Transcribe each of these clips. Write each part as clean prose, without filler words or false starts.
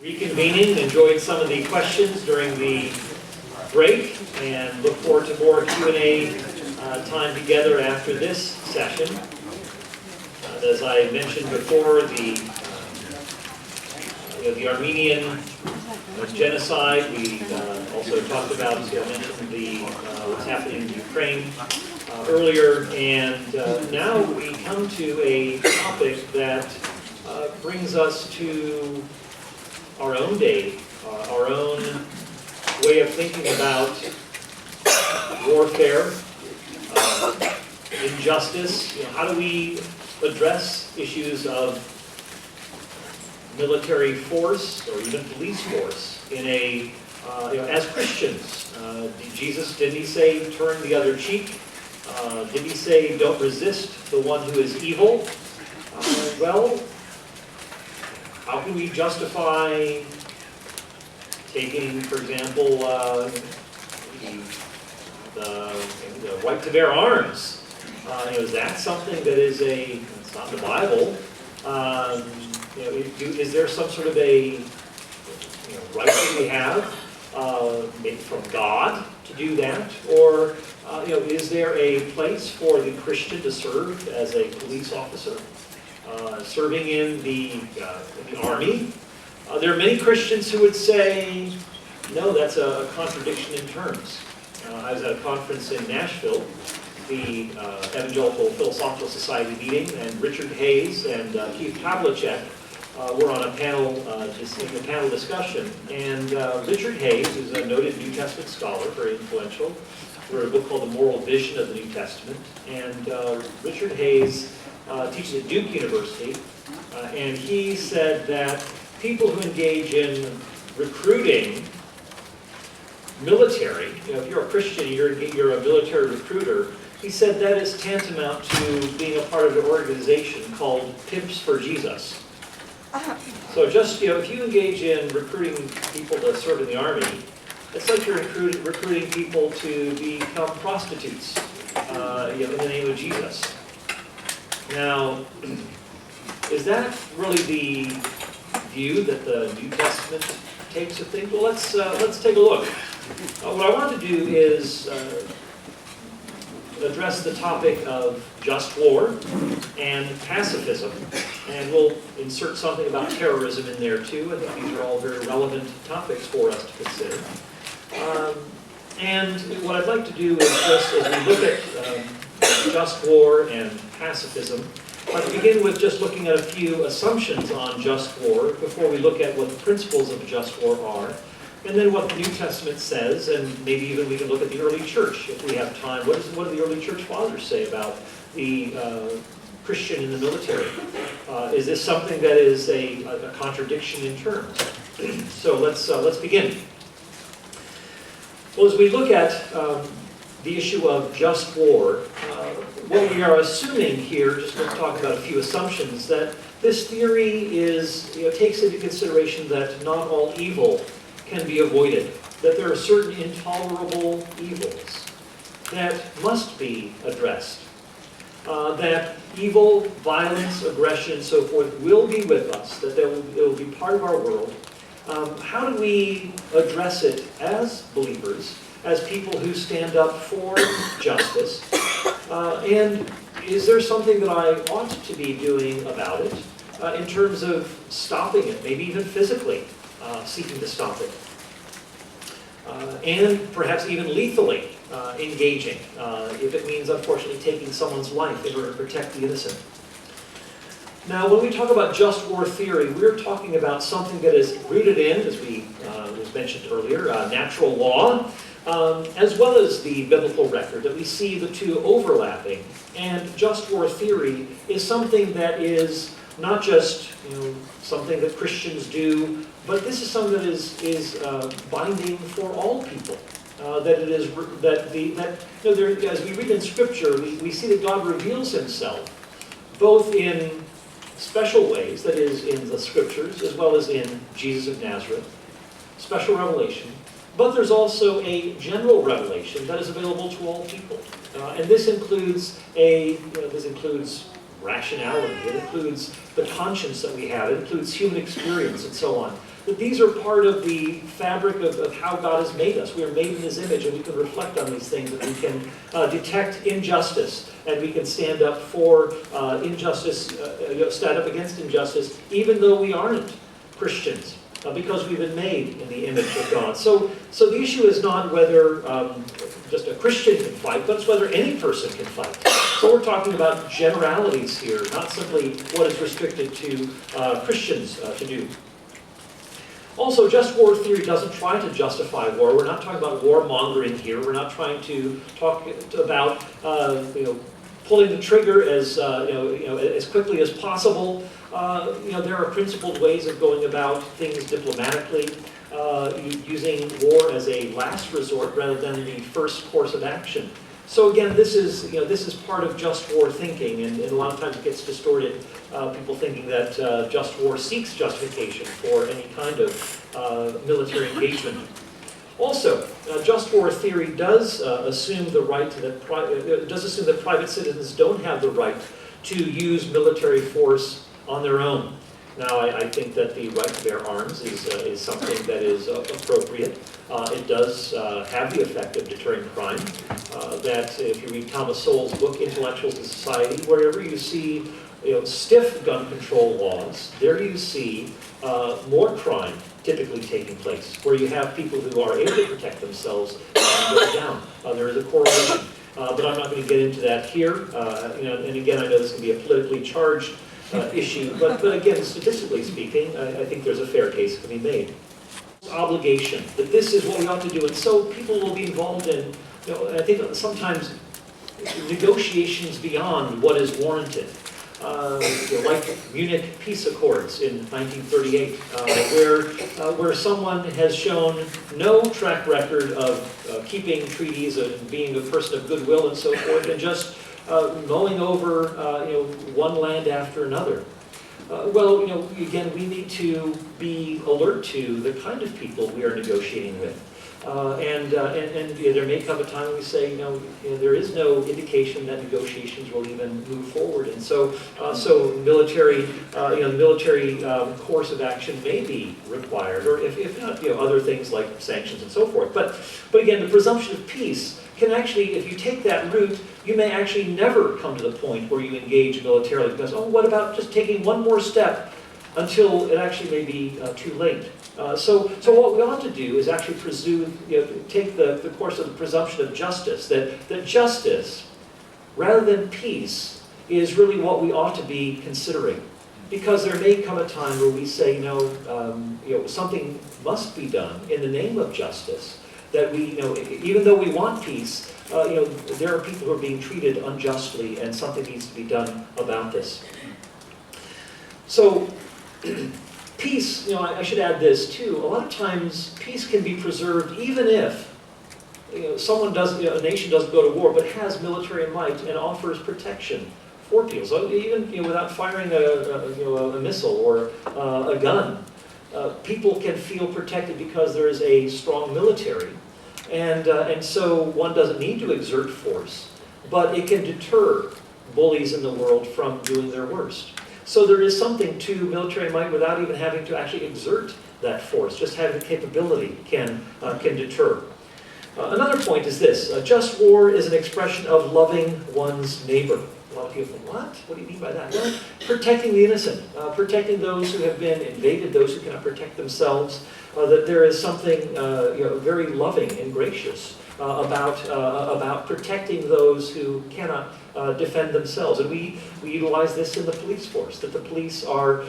Reconvening, enjoyed some of the questions during the break, and look forward to more Q&A time together after this session. As I mentioned before, the Armenian genocide. We also talked about, mentioned what's happening in Ukraine earlier, and now we come to a topic that brings us to our own day, our own way of thinking about warfare, injustice. How do we address issues of military force or even police force in a, as Christians? Didn't he say turn the other cheek? Did he say don't resist the one who is evil? Well, how can we justify taking, for example, the right to bear arms? Is that something that is it's not in the Bible? Is there some sort of a right that we have, maybe from God, to do that? Or is there a place for the Christian to serve as a police officer, serving in the army? There are many Christians who would say, no, that's a contradiction in terms. I was at a conference in Nashville, the Evangelical Philosophical Society meeting, and Richard Hayes and Keith Pavlicek were on a panel, in a panel discussion. And Richard Hayes is a noted New Testament scholar, very influential, wrote a book called The Moral Vision of the New Testament. And Richard Hayes teaches at Duke University, and he said that people who engage in recruiting military, if you're a Christian, you're a military recruiter, he said that is tantamount to being a part of an organization called Pimps for Jesus. So just, if you engage in recruiting people to serve in the army, it's like you're recruiting people to become prostitutes, in the name of Jesus. Now, is that really the view that the New Testament takes of things? Well, let's take a look. What I want to do is address the topic of just war and pacifism, and we'll insert something about terrorism in there too. I think these are all very relevant topics for us to consider. And what I'd like to do is just, as we look at just war and pacifism, I'd begin with just looking at a few assumptions on just war before we look at what the principles of just war are, and then what the New Testament says, and maybe even we can look at the early church if we have time. What do the early church fathers say about the Christian in the military? Is this something that is a contradiction in terms? So let's begin. Well, as we look at the issue of just war, what we are assuming here, just going to talk about a few assumptions, that this theory takes into consideration that not all evil can be avoided, that there are certain intolerable evils that must be addressed, that evil, violence, aggression, and so forth will be with us, that it will be part of our world. How do we address it as believers, as people who stand up for justice? And is there something that I ought to be doing about it in terms of stopping it, maybe even physically seeking to stop it? And perhaps even lethally engaging, if it means, unfortunately, taking someone's life in order to protect the innocent. Now, when we talk about just war theory, we're talking about something that is rooted in, as was mentioned earlier, natural law, as well as the biblical record, that we see the two overlapping. And just war theory is something that is not just something that Christians do, but this is something that is binding for all people. As we read in Scripture, we see that God reveals Himself both in special ways, that is, in the Scriptures, as well as in Jesus of Nazareth, special revelation. But there's also a general revelation that is available to all people, and this includes rationality, it includes the conscience that we have, it includes human experience and so on. That these are part of the fabric of how God has made us. We are made in His image, and we can reflect on these things, and we can detect injustice, and we can stand up for injustice, stand up against injustice, even though we aren't Christians, because we've been made in the image of God. So the issue is not whether just a Christian can fight, but it's whether any person can fight. So we're talking about generalities here, not simply what is restricted to Christians to do. Also, just war theory doesn't try to justify war. We're not talking about warmongering here. We're not trying to talk about pulling the trigger as as quickly as possible. There are principled ways of going about things diplomatically, using war as a last resort rather than the first course of action. So again, this is part of just war thinking, and a lot of times it gets distorted. People thinking that just war seeks justification for any kind of military engagement. Also, just war theory does assume the right that private citizens don't have the right to use military force on their own. Now, I think that the right to bear arms is something that is appropriate. It does have the effect of deterring crime. That if you read Thomas Sowell's book, Intellectuals in Society, wherever you see stiff gun control laws, there you see more crime typically taking place, where you have people who are able to protect themselves go down. There is a correlation, but I'm not going to get into that here. And again, I know this can be a politically charged issue, but again, statistically speaking, I think there's a fair case that can be made. Obligation, that this is what we ought to do, and so people will be involved in, I think sometimes negotiations beyond what is warranted. Like Munich Peace Accords in 1938, where someone has shown no track record of keeping treaties and being a person of goodwill and so forth, and just mowing over one land after another. Again, we need to be alert to the kind of people we are negotiating with. There may come a time when we say, there is no indication that negotiations will even move forward, and so military course of action may be required, or if not, other things like sanctions and so forth. But again, the presumption of peace can actually, if you take that route, you may actually never come to the point where you engage militarily, because what about just taking one more step until it actually may be too late. So what we ought to do is actually take the course of the presumption of justice, that justice, rather than peace, is really what we ought to be considering. Because there may come a time where we say, something must be done in the name of justice, that we, even though we want peace, there are people who are being treated unjustly, and something needs to be done about this. So, peace, I should add this too. A lot of times, peace can be preserved even if a nation doesn't go to war, but has military might and offers protection for people. So even without firing a missile or a gun, people can feel protected because there is a strong military, and so one doesn't need to exert force, but it can deter bullies in the world from doing their worst. So there is something to military might without even having to actually exert that force. Just having the capability can deter. Another point is this. Just war is an expression of loving one's neighbor. A lot of people think, what? What do you mean by that? Well, protecting the innocent, protecting those who have been invaded, those who cannot protect themselves, that there is something very loving and gracious about protecting those who cannot defend themselves. And we utilize this in the police force, that the police are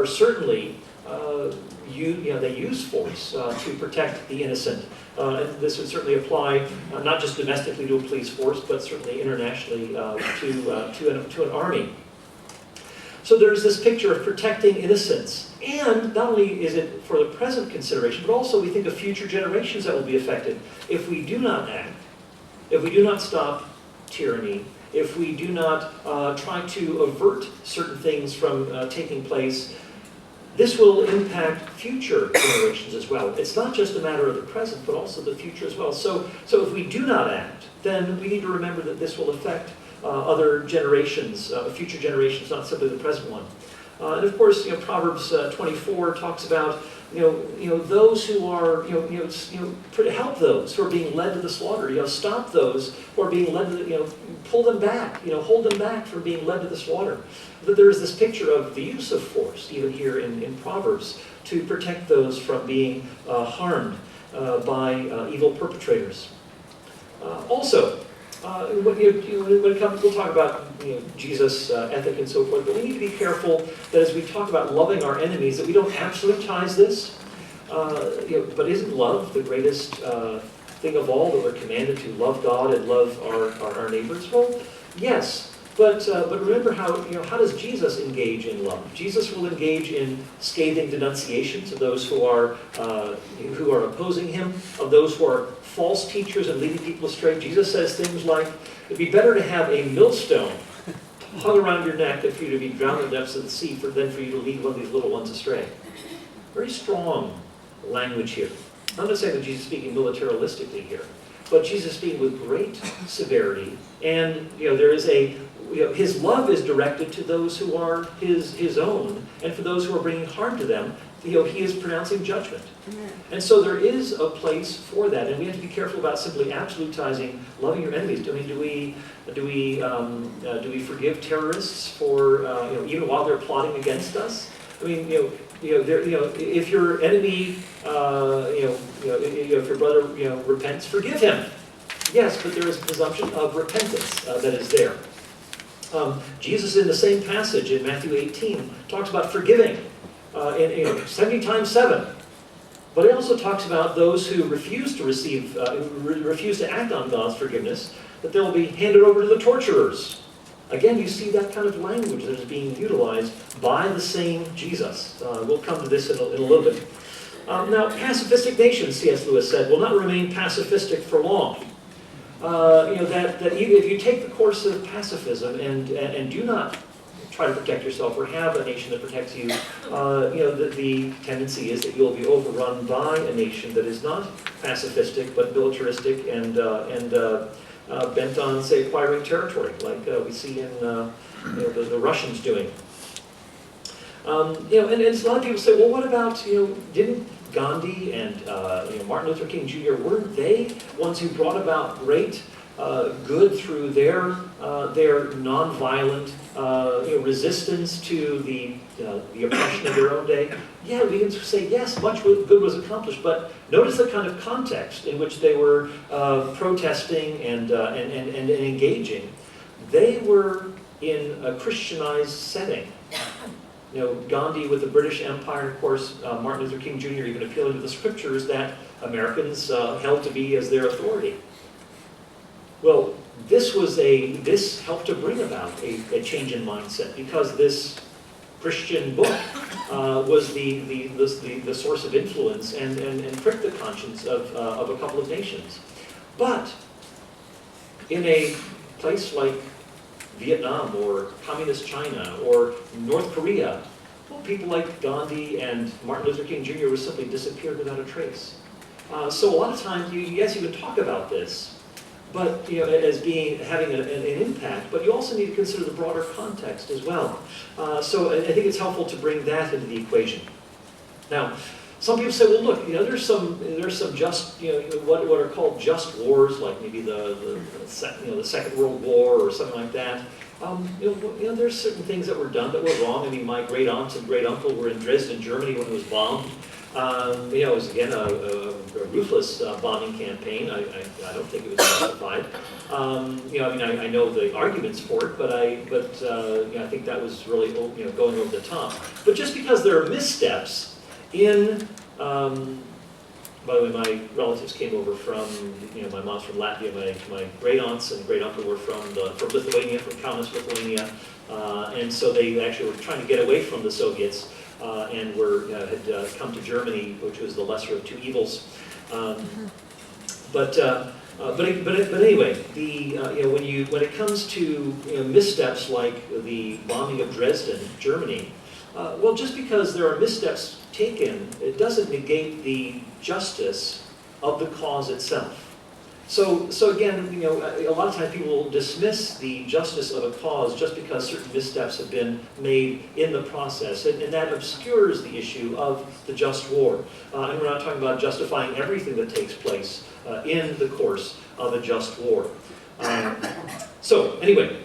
certainly, they use force to protect the innocent. And this would certainly apply not just domestically to a police force, but certainly internationally to an army. So there's this picture of protecting innocence. And not only is it for the present consideration, but also we think of future generations that will be affected. If we do not act, if we do not stop tyranny, if we do not try to avert certain things from taking place, this will impact future generations as well. It's not just a matter of the present, but also the future as well. So if we do not act, then we need to remember that this will affect other generations, future generations, not simply the present one. And of course, Proverbs 24 talks about those who are help those who are being led to the slaughter. Stop those who are being led to pull them back. Hold them back from being led to the slaughter. That there is this picture of the use of force, even here in Proverbs, to protect those from being harmed by evil perpetrators. Also, when it comes, we'll talk about Jesus' ethic and so forth, but we need to be careful that as we talk about loving our enemies, that we don't absolutize this. But isn't love the greatest thing of all, that we're commanded to love God and love our neighbors? Well, yes. But remember how does Jesus engage in love? Jesus will engage in scathing denunciations of those who are opposing him, of those who are false teachers and leading people astray. Jesus says things like, "It'd be better to have a millstone hung around your neck than for you to be drowned in the depths of the sea, than for you to lead one of these little ones astray." Very strong language here. I'm not saying that Jesus is speaking militaristically here, but Jesus is speaking with great severity, and there is his love is directed to those who are his own, and for those who are bringing harm to them, he is pronouncing judgment. And so there is a place for that, and we have to be careful about simply absolutizing loving your enemies. I mean, do we forgive terrorists for even while they're plotting against us? I mean, if your enemy, if your brother repents, forgive him. Yes, but there is a presumption of repentance that is there. Jesus, in the same passage in Matthew 18, talks about forgiving 70 times 7. But he also talks about those who refuse to act on God's forgiveness, that they'll be handed over to the torturers. Again, you see that kind of language that is being utilized by the same Jesus. We'll come to this in a little bit. Now, pacifistic nations, C.S. Lewis said, will not remain pacifistic for long. That if you take the course of pacifism and do not try to protect yourself or have a nation that protects you, the tendency is that you'll be overrun by a nation that is not pacifistic but militaristic and bent on, say, acquiring territory, like we see in the Russians doing. And a lot of people say, well, what about, didn't Gandhi and Martin Luther King Jr., weren't they ones who brought about great good through their nonviolent resistance to the oppression of their own day? Yeah, we can say yes, much good was accomplished, but notice the kind of context in which they were protesting and engaging. They were in a Christianized setting. Gandhi with the British Empire, of course, Martin Luther King Jr. even appealing to the scriptures that Americans held to be as their authority. Well, this helped to bring about a change in mindset, because this Christian book was the source of influence and pricked the conscience of a couple of nations. But in a place like Vietnam or Communist China or North Korea, well, people like Gandhi and Martin Luther King Jr. would simply disappeared without a trace. So a lot of times, yes, you can talk about this, but as having an impact, but you also need to consider the broader context as well. So I think it's helpful to bring that into the equation. Now, some people say, well, look, there's some just, what are called just wars, like maybe the Second World War or something like that. There's certain things that were done that were wrong. I mean, my great aunt and great uncle were in Dresden, Germany when it was bombed. It was again a ruthless bombing campaign. I don't think it was justified. I know the arguments for it, but I think that was really going over the top. But just because there are missteps in, by the way, my relatives came over from, my mom's from Latvia, my great aunts and great uncle were from Lithuania, from communist Lithuania, and so they actually were trying to get away from the Soviets. And had come to Germany, which was the lesser of two evils. But anyway, when it comes to missteps like the bombing of Dresden, Germany, well, just because there are missteps taken, it doesn't negate the justice of the cause itself. So again, you know, a lot of times people will dismiss the justice of a cause just because certain missteps have been made in the process, and that obscures the issue of the just war. And we're not talking about justifying everything that takes place in the course of a just war. So anyway,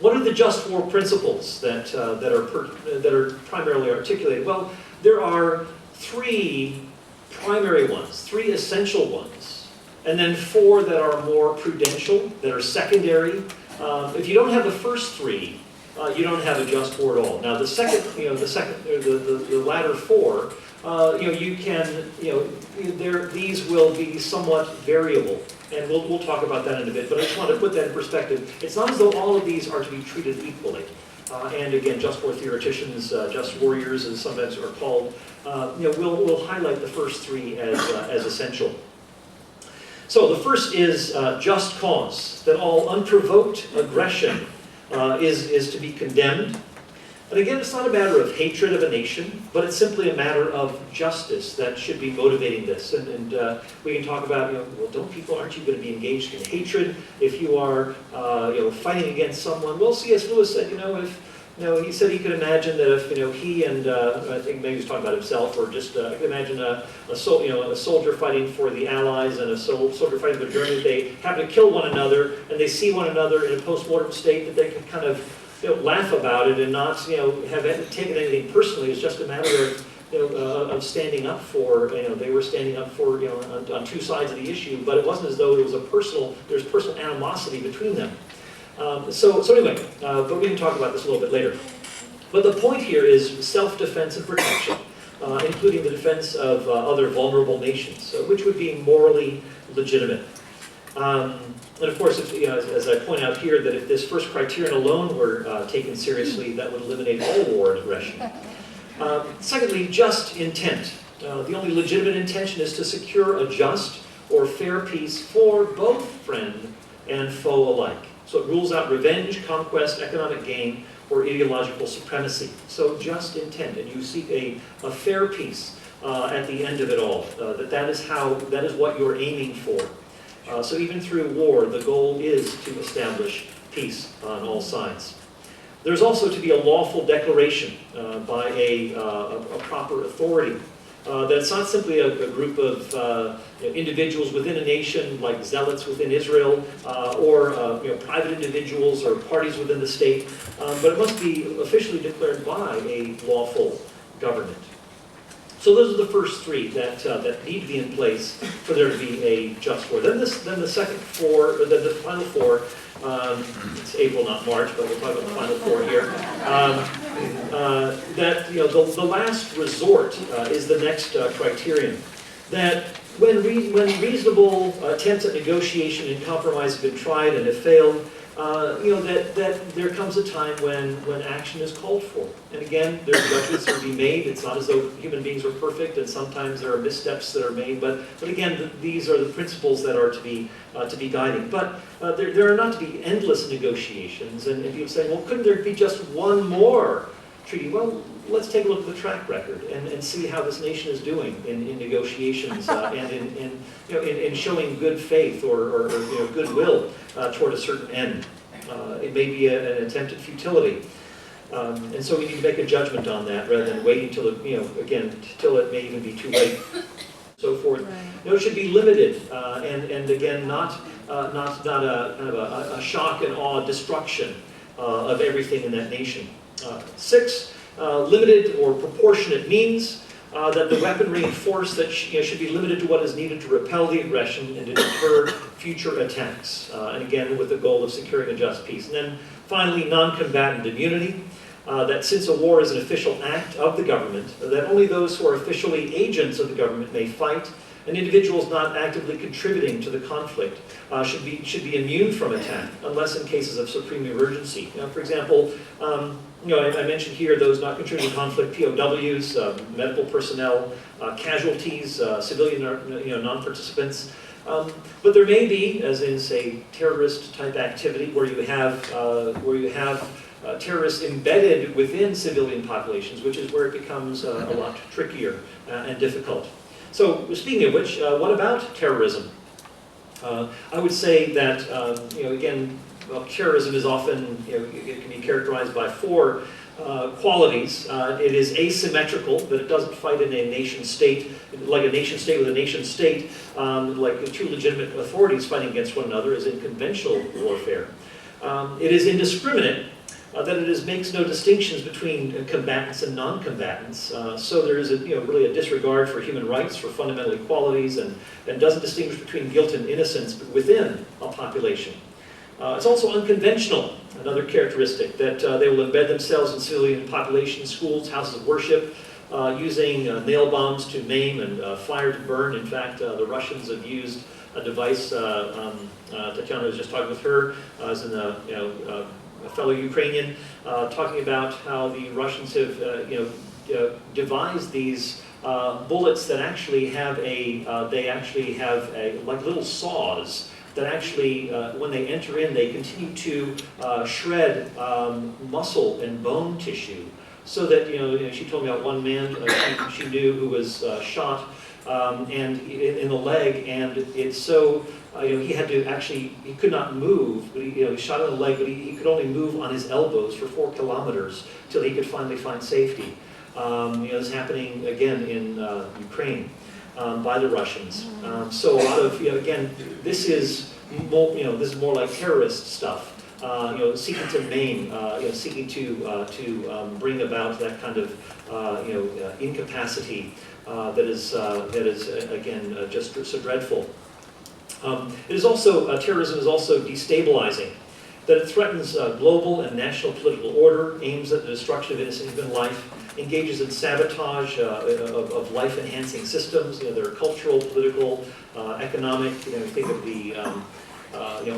what are the just war principles that are primarily articulated? Well, there are three primary ones, three essential ones, and then four that are more prudential, that are secondary. If you don't have the first three, you don't have a just war at all. Now, the latter four, these will be somewhat variable, and we'll talk about that in a bit. But I just want to put that in perspective. It's not as though all of these are to be treated equally. And again, just war theoreticians, just warriors, as sometimes are called, we'll highlight the first three as essential. So the first is just cause, that all unprovoked aggression is to be condemned. And again, it's not a matter of hatred of a nation, but it's simply a matter of justice that should be motivating this. And we can talk about, well, aren't you going to be engaged in hatred if you are, fighting against someone? Well, C.S. Lewis said, he said he could imagine that if, he and, I think maybe he was talking about himself, or just, I could imagine a soldier fighting for the Allies and a soldier fighting for Germany. They happen to kill one another, and they see one another in a post-mortem state, that they can kind of laugh about it and not, have taken anything personally. It's just a matter of standing up for, they were standing up for, on two sides of the issue, but it wasn't as though there was personal animosity between them. So anyway, but we can talk about this a little bit later. But the point here is self-defense and protection, including the defense of other vulnerable nations, which would be morally legitimate. And of course, as I point out here, that if this first criterion alone were taken seriously, that would eliminate all war and aggression. Secondly, just intent. The only legitimate intention is to secure a just or fair peace for both friend and foe alike. So it rules out revenge, conquest, economic gain, or ideological supremacy. So just intent, and you seek a fair peace at the end of it all. That is what you're aiming for. So even through war, the goal is to establish peace on all sides. There's also to be a lawful declaration by a proper authority. That it's not simply a group of individuals within a nation, like zealots within Israel, or private individuals or parties within the state, but it must be officially declared by a lawful government. So those are the first three that need to be in place for there to be a just war. Then the second four, the final four. It's April, not March, but we'll talk about the final four here. The last resort is the next criterion. That when reasonable attempts at negotiation and compromise have been tried and have failed, that there comes a time when action is called for. And again, there are judgments that will be made. It's not as though human beings are perfect, and sometimes there are missteps that are made. But again, these are the principles that are to be guiding. But there are not to be endless negotiations. And people say, well, couldn't there be just one more treaty? Well, let's take a look at the track record and see how this nation is doing in negotiations and in showing good faith or goodwill toward a certain end. It may be an attempt at futility. And so we need to make a judgment on that rather than waiting till it may even be too late. So forth. Right. It should be limited and again not a kind of a shock and awe destruction of everything in that nation. 6. Limited or proportionate means, that the weaponry and force that should be limited to what is needed to repel the aggression and to deter future attacks. And again, with the goal of securing a just peace. And then finally, non-combatant immunity, that since a war is an official act of the government, that only those who are officially agents of the government may fight, and individuals not actively contributing to the conflict should be immune from attack, unless in cases of supreme emergency. For example, I mentioned here those not contributing to conflict, POWs, medical personnel, casualties, civilian non-participants. But there may be, as in say terrorist-type activity, where you have terrorists embedded within civilian populations, which is where it becomes a lot trickier and difficult. So, speaking of which, what about terrorism? I would say that, again, terrorism is often, it can be characterized by four qualities. It is asymmetrical, that it doesn't fight in a nation state, like a nation state with a nation state, like two legitimate authorities fighting against one another, as in conventional warfare. It is indiscriminate, that it makes no distinctions between combatants and non-combatants. So there is really a disregard for human rights, for fundamental equalities, and doesn't distinguish between guilt and innocence within a population. It's also unconventional, another characteristic, that they will embed themselves in civilian population, schools, houses of worship, using nail bombs to maim and fire to burn. In fact, the Russians have used a device, Tatiana was just talking with her, as in a fellow Ukrainian, talking about how the Russians have devised these bullets that actually have like little saws that actually, when they enter in, they continue to shred muscle and bone tissue. So that, she told me about one man she knew who was shot and in the leg, and it's so, he had to actually, he could not move, but he shot in the leg, but he could only move on his elbows for 4 kilometers till he could finally find safety. This is happening again in Ukraine. By the Russians. So a lot of, again, this is more like terrorist stuff. Seeking to maim, seeking to bring about that kind of, incapacity that is again just so dreadful. It is also terrorism is also destabilizing. That it threatens global and national political order, aims at the destruction of innocent human life, engages in sabotage of life-enhancing systems. There are cultural, political, economic. Think of the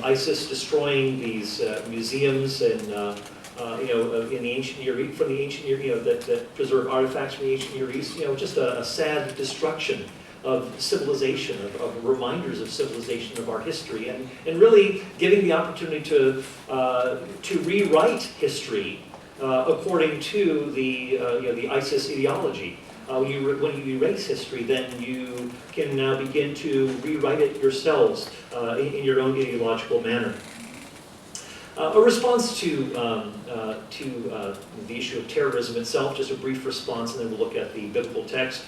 ISIS destroying these museums and in the ancient Near East, from the ancient Near East, that preserve artifacts from the ancient Near East. Just a sad destruction of civilization, of reminders of civilization, of our history, and really giving the opportunity to rewrite history according to the ISIS ideology. When you erase history, then you can now begin to rewrite it yourselves in your own ideological manner. A response to the issue of terrorism itself, just a brief response, and then we'll look at the biblical text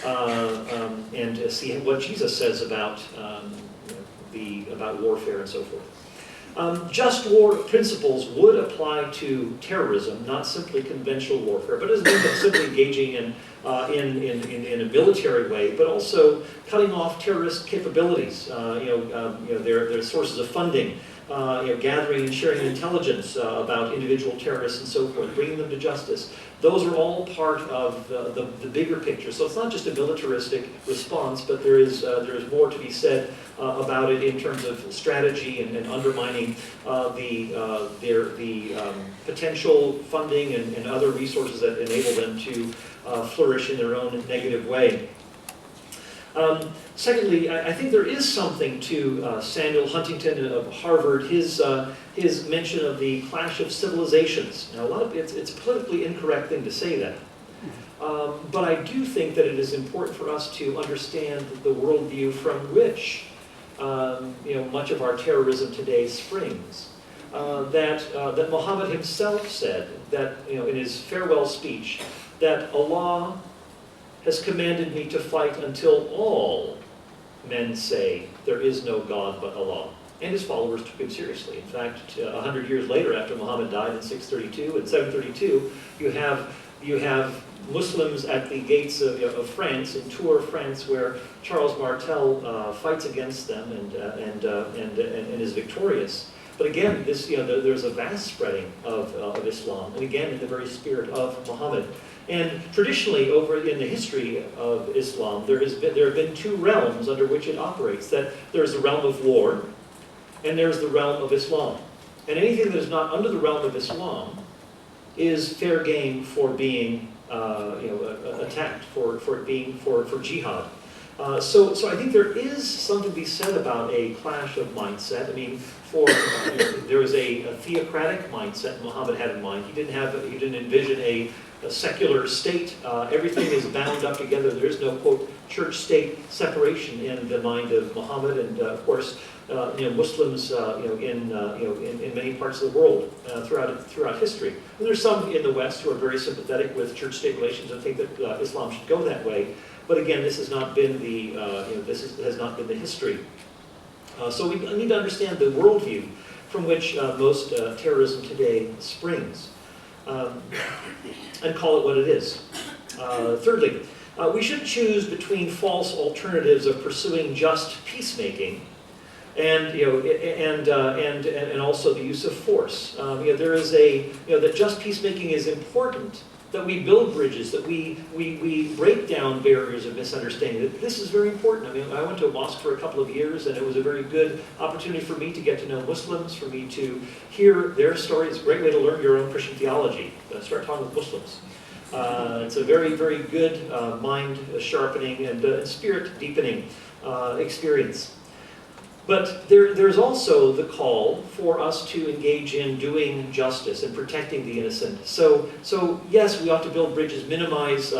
and see what Jesus says about warfare and so forth. Just war principles would apply to terrorism, not simply conventional warfare, but as simply engaging in a military way, but also cutting off terrorist capabilities. Their sources of funding. Gathering and sharing intelligence about individual terrorists and so forth, bringing them to justice. Those are all part of the bigger picture. So it's not just a militaristic response, but there is more to be said about it in terms of strategy and undermining the potential funding and other resources that enable them to flourish in their own negative way. Secondly, I think there is something to Samuel Huntington of Harvard, his mention of the clash of civilizations. Now, it's a politically incorrect thing to say that, but I do think that it is important for us to understand the worldview from which much of our terrorism today springs. That Muhammad himself said that in his farewell speech that Allah has commanded me to fight until all men say there is no God but Allah. And his followers took him seriously. In fact, 100 years later, after Muhammad died in 632 and 732, you have Muslims at the gates of France, in Tours, France, where Charles Martel fights against them and is victorious. But again, there's a vast spreading of Islam, and again in the very spirit of Muhammad. And traditionally, over in the history of Islam, there have been two realms under which it operates. That there's the realm of war, and there's the realm of Islam. And anything that is not under the realm of Islam is fair game for being attacked, for jihad. So I think there is something to be said about a clash of mindset. I mean, there was a theocratic mindset Muhammad had in mind. He didn't envision a a secular state. Everything is bound up together. There is no, quote, church-state separation in the mind of Muhammad, and of course, Muslims, in many parts of the world throughout history. And there's some in the West who are very sympathetic with church-state relations and think that Islam should go that way. But again, this has not been the has not been the history. So we need to understand the worldview from which most terrorism today springs, and call it what it is. Thirdly, we should choose between false alternatives of pursuing just peacemaking and also the use of force. There is that just peacemaking is important, that we build bridges, that we break down barriers of misunderstanding. This is very important. I mean, I went to a mosque for a couple of years, and it was a very good opportunity for me to get to know Muslims, for me to hear their stories. It's a great way to learn your own Christian theology. Start talking with Muslims. It's a very, very good mind sharpening and spirit deepening experience. But there's also the call for us to engage in doing justice and protecting the innocent. So yes, we ought to build bridges, minimize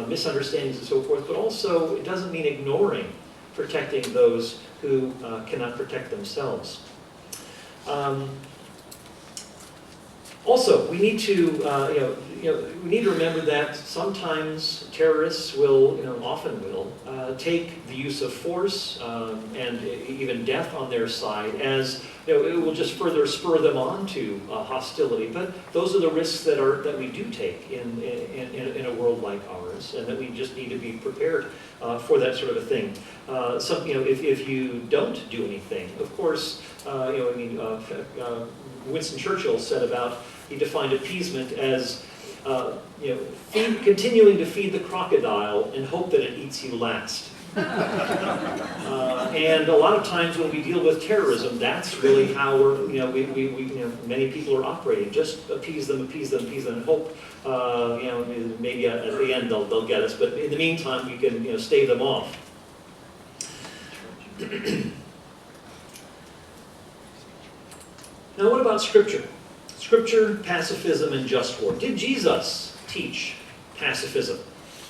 misunderstandings and so forth, but also it doesn't mean ignoring protecting those who cannot protect themselves. Also, we need to we need to remember that sometimes terrorists will, often will, take the use of force and even death on their side as it will just further spur them on to hostility. But those are the risks that we do take in a world like ours, and that we just need to be prepared for that sort of a thing. If you don't do anything, of course, Winston Churchill said about, he defined appeasement as continuing to feed the crocodile and hope that it eats you last. And a lot of times when we deal with terrorism, that's really how many people are operating. Just appease them, and hope, maybe at the end they'll get us. But in the meantime, we can, stave them off. Now, what about Scripture? Scripture, pacifism, and just war. Did Jesus teach pacifism?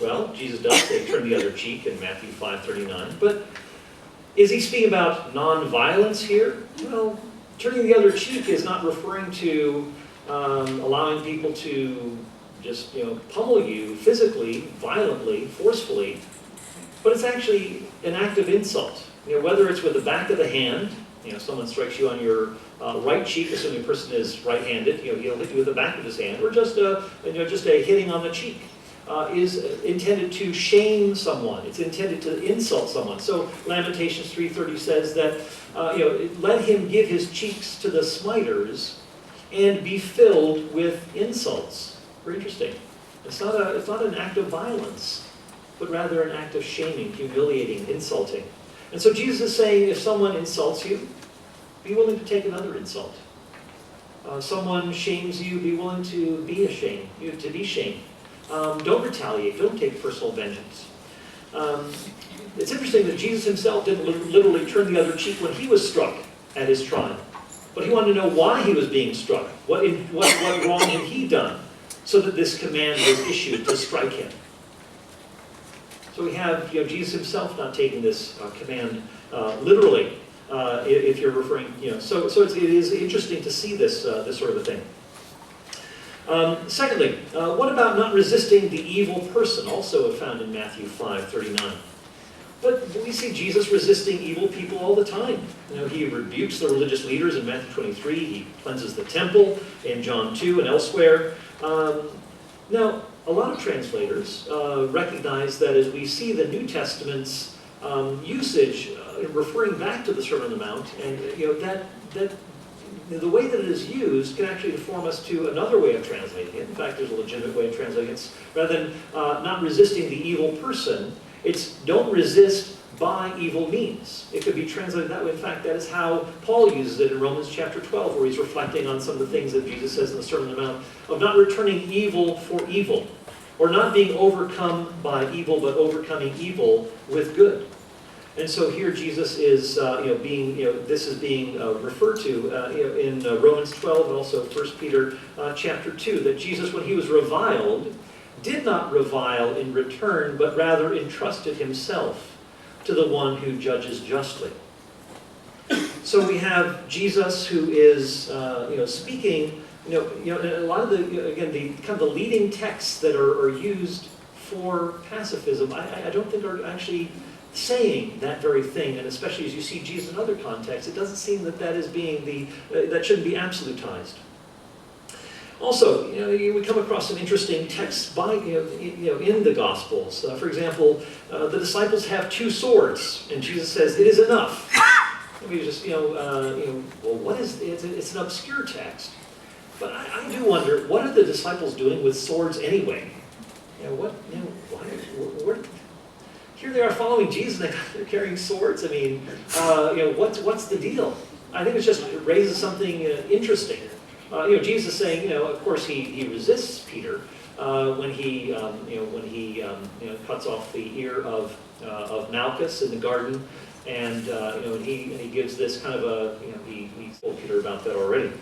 Well, Jesus does say turn the other cheek in Matthew 5:39, but is he speaking about non-violence here? Well, turning the other cheek is not referring to allowing people to just pummel you physically, violently, forcefully, but it's actually an act of insult. Whether it's with the back of the hand, someone strikes you on your right cheek, assuming the person is right-handed, he'll hit you with the back of his hand, or just a hitting on the cheek, is intended to shame someone. It's intended to insult someone. So Lamentations 3:30 says that, let him give his cheeks to the smiters and be filled with insults. Very interesting. It's not an act of violence, but rather an act of shaming, humiliating, insulting. And so Jesus is saying, if someone insults you, be willing to take another insult. Someone shames you, be willing to be ashamed, to be shamed. Don't retaliate, don't take personal vengeance. It's interesting that Jesus himself didn't literally turn the other cheek when he was struck at his trial. But he wanted to know why he was being struck. What wrong had he done so that this command was issued to strike him? So we have Jesus himself not taking this command literally, if you're referring, So it is interesting to see this sort of a thing. Secondly, what about not resisting the evil person? Also found in Matthew 5:39. But we see Jesus resisting evil people all the time. He rebukes the religious leaders in Matthew 23. He cleanses the temple in John 2 and elsewhere. Now, a lot of translators recognize that as we see the New Testament's usage referring back to the Sermon on the Mount, and that the way that it is used can actually inform us to another way of translating it. In fact, there's a legitimate way of translating it. Rather than not resisting the evil person, it's don't resist by evil means. It could be translated that way. In fact, that is how Paul uses it in Romans chapter 12, where he's reflecting on some of the things that Jesus says in the Sermon on the Mount, of not returning evil for evil, or not being overcome by evil, but overcoming evil with good. And so here Jesus is, this is being referred to in Romans 12 and also 1 Peter chapter 2, that Jesus, when he was reviled, did not revile in return, but rather entrusted himself to the one who judges justly. So we have Jesus who is, speaking. A lot of the leading texts that are used for pacifism, I don't think are actually saying that very thing, and especially as you see Jesus in other contexts, it doesn't seem that that is being that shouldn't be absolutized. Also, we come across some interesting texts by in the Gospels. For example, the disciples have 2 swords, and Jesus says, "It is enough." And we just well, what is it's an obscure text, but I do wonder, what are the disciples doing with swords anyway? Here they are following Jesus, and they're carrying swords. I mean, what's the deal? I think it raises something interesting. Jesus saying, of course he resists Peter when he cuts off the ear of Malchus in the garden, and he gives this kind of he told Peter about that already.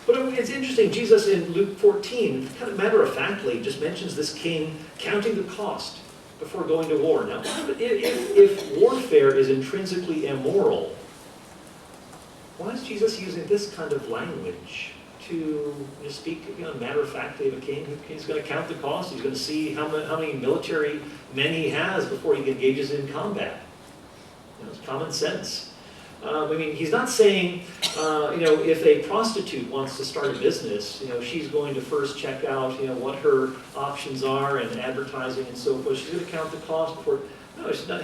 But it's interesting, Jesus in Luke 14, kind of matter-of-factly, just mentions this king counting the cost before going to war. Now, if warfare is intrinsically immoral, why is Jesus using this kind of language to speak matter-of-factly of a king? He's going to count the cost. He's going to see how many military men he has before he engages in combat. It's common sense. He's not saying, if a prostitute wants to start a business, she's going to first check out, what her options are and advertising and so forth. She's going to count the cost before. No, she's not.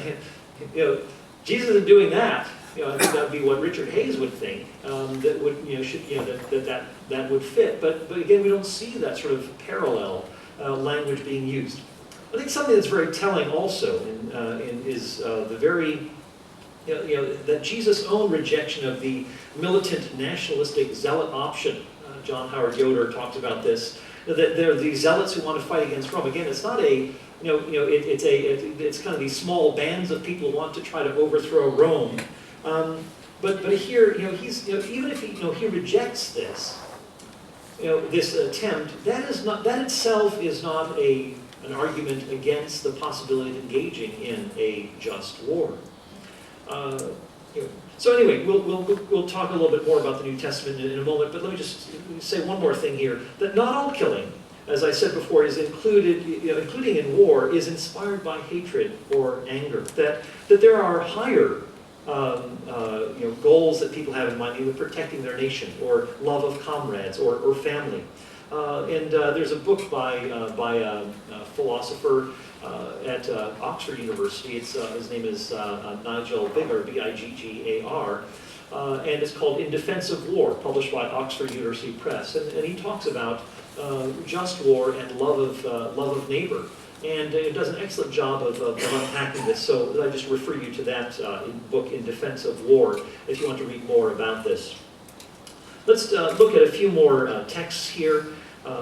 Jesus isn't doing that. I think that would be what Richard Hayes would think. That would, that would fit. But again, we don't see that sort of parallel language being used. I think something that's very telling also is the very. That Jesus' own rejection of the militant nationalistic zealot option. John Howard Yoder talked about this. That there are these zealots who want to fight against Rome. Again, it's not it's kind of these small bands of people who want to try to overthrow Rome. But here, even if he rejects this, this attempt, that itself is not an argument against the possibility of engaging in a just war. So anyway, we'll talk a little bit more about the New Testament in a moment, but let me just say one more thing here, that not all killing, as I said before, is included, including in war, is inspired by hatred or anger, that there are higher goals that people have in mind, either protecting their nation, or love of comrades, or family. And there's a book by a philosopher at Oxford University. His name is Nigel Biggar, Biggar, and it's called In Defense of War, published by Oxford University Press. And he talks about just war and love of neighbor. And it does an excellent job of unpacking this. So I just refer you to that book, In Defense of War, if you want to read more about this. Let's look at a few more texts here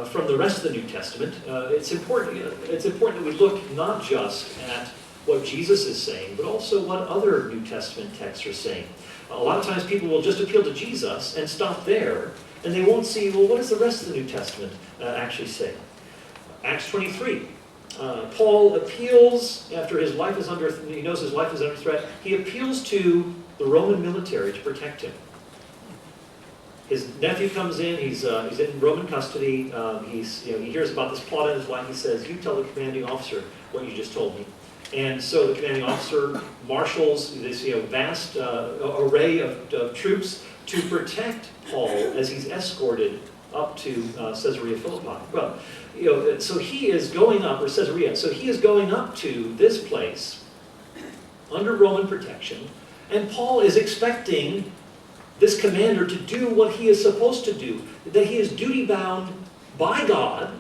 from the rest of the New Testament. It's important that we look not just at what Jesus is saying, but also what other New Testament texts are saying. A lot of times people will just appeal to Jesus and stop there, and they won't see, well, what does the rest of the New Testament actually say? Acts 23. Paul appeals, after he knows his life is under threat, he appeals to the Roman military to protect him. His nephew comes in, he's in Roman custody, he hears about this plot in his life, he says, "You tell the commanding officer what you just told me." And so the commanding officer marshals this vast array of troops to protect Paul as he's escorted up to Caesarea Philippi. Well, so he is going up, or Caesarea, so he is going up to this place under Roman protection, and Paul is expecting this commander to do what he is supposed to do, that he is duty-bound by God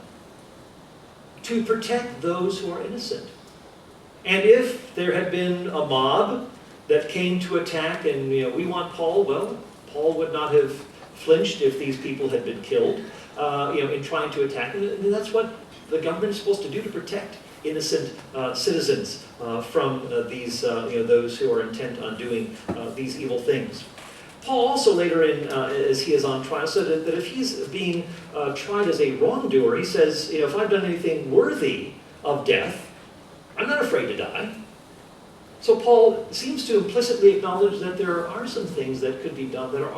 to protect those who are innocent. And if there had been a mob that came to attack and, we want Paul, well, Paul would not have flinched if these people had been killed, in trying to attack. And that's what the government is supposed to do, to protect innocent citizens from these, those who are intent on doing these evil things. Paul also later as he is on trial, said that if he's being tried as a wrongdoer, he says, if I've done anything worthy of death. I'm not afraid to die. So Paul seems to implicitly acknowledge that there are some things that could be done that are